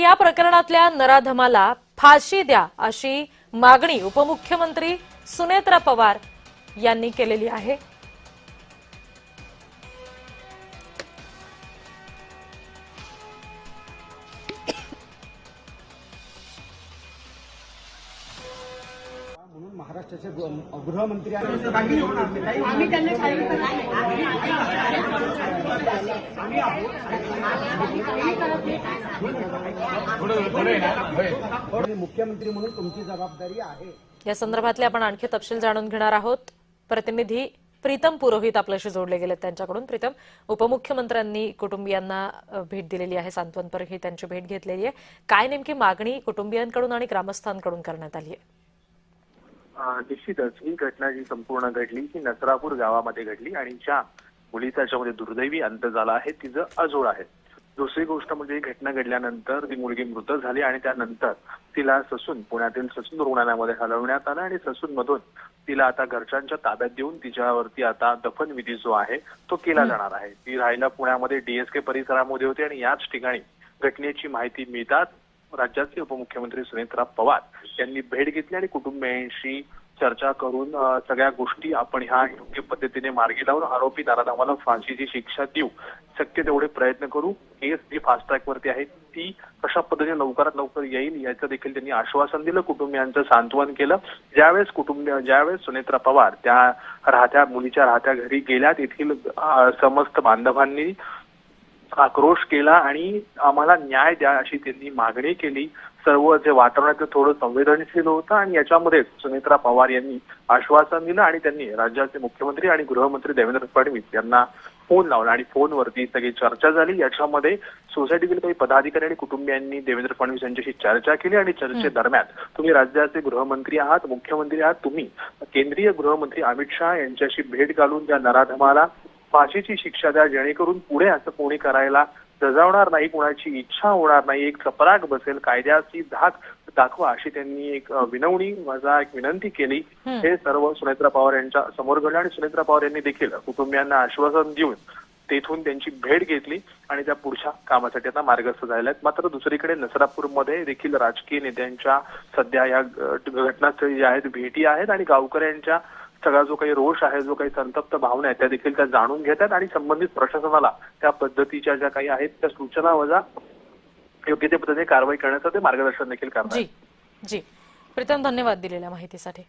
या प्रकरणातल्या नराधमाला फाशी द्या अशी मागणी उपमुख्यमंत्री सुनेत्रा पवार यांनी केलेली आहे। म्हणून महाराष्ट्राचे गृहमंत्री आम्ही त्यांना सांगितलं मुख्यमंत्री म्हणून तुमची जबाबदारी आहे। या संदर्भातले आपण आणखी तपशील जाणून घेणार आहोत। प्रतिनिधी प्रीतम पुरोहित आपल्याशी जोडले गेले त्यांच्याकडून। प्रीतम, उपमुख्यमंत्र्यांनी कुटुंबियांना भेट दिलेली आहे, सांत्वनपर ही त्यांची भेट घेतलेली आहे। काय नेमकी मागणी कुटुंबियांकडून आणि ग्रामस्थांकडून करण्यात आली आहे? निश्चितच ही घटना जी संपूर्ण घडली ही नसरापूर गावामध्ये घडली आणि ज्या मुलीचा याच्यामध्ये दुर्दैवी अंत झाला आहे तिचं अजोड आहे। दुसरी गोष्ट म्हणजे ही घटना घडल्यानंतर ती मुलगी मृत झाली आणि त्यानंतर तिला ससून पुण्यातील ससून रुग्णालयामध्ये हलवण्यात आलं आणि ससून मधून तिला आता घरच्यांच्या ताब्यात देऊन तिच्यावरती आता दफनविधी जो आहे तो केला जाणार आहे। ती राहायला पुण्यामध्ये DSK परिसरामध्ये होती आणि याच ठिकाणी घटनेची माहिती मिळतात राज्याचे उपमुख्यमंत्री सुनेत्रा पवार यांनी भेट घेतली आणि कुटुंबियांशी चर्चा करून सगळ्या गोष्टी आपण ह्या योग्य पद्धतीने मार्गी लावून आरोपी नराधमाला फाशीची शिक्षा देऊ, शक्य तेवढे प्रयत्न करू। केस जी फास्ट ट्रॅक वरती आहे ती कशा पद्धतीने लवकरात लवकर येईल याचं देखील त्यांनी आश्वासन दिलं, कुटुंबियांचं सांत्वन केलं। ज्यावेळेस सुनेत्रा पवार त्या मुलीच्या राहत्या घरी गेल्या तेथील समस्त बांधवांनी आक्रोश केला आणि आम्हाला न्याय द्या अशी त्यांनी मागणी केली। सर्व जे वातावरण थोडं संवेदनशील होतं आणि याच्यामध्ये सुनेत्रा पवार यांनी आश्वासन दिलं आणि त्यांनी राज्याचे मुख्यमंत्री आणि गृहमंत्री देवेंद्र फडणवीस यांना फोन लावला आणि फोनवरती सगळी चर्चा झाली। याच्यामध्ये सोसायटीतील काही पदाधिकारी आणि कुटुंबियांनी देवेंद्र फडणवीस यांच्याशी चर्चा केली आणि चर्चेदरम्यान तुम्ही राज्याचे गृहमंत्री आहात, मुख्यमंत्री आहात, तुम्ही केंद्रीय गृहमंत्री अमित शहा यांच्याशी भेट घालून त्या नराधमाला फाशीची शिक्षा द्या, जेणेकरून पुढे असं कोणी करायला जजावणार नाही, कोणाची इच्छा होणार नाही, एक चपराक बसेल, कायद्याची धाक दाखवा अशी त्यांनी एक विनंती केली। हे सर्व सुनेत्रा पवार यांच्या समोर घडलं आणि सुनेत्रा पवार यांनी देखील कुटुंबियांना आश्वासन देऊन तेथून त्यांची भेट घेतली आणि त्या पुढच्या कामासाठी आता मार्गस्थ झालेल्या आहेत। मात्र दुसरीकडे नसरापूरमध्ये देखील राजकीय नेत्यांच्या सध्या या घटनास्थळी ज्या आहेत भेटी आहेत आणि गावकऱ्यांच्या सगळा जो काही रोष आहे, जो काही संतप्त भावना आहेत त्या देखील त्या जाणून घेतात आणि संबंधित प्रशासनाला त्या पद्धतीच्या ज्या काही आहेत त्या सूचना वजा योग्य त्या पद्धतीने कारवाई करण्याचं ते मार्गदर्शन देखील करतात। जी प्रीतम, धन्यवाद दिलेल्या माहितीसाठी।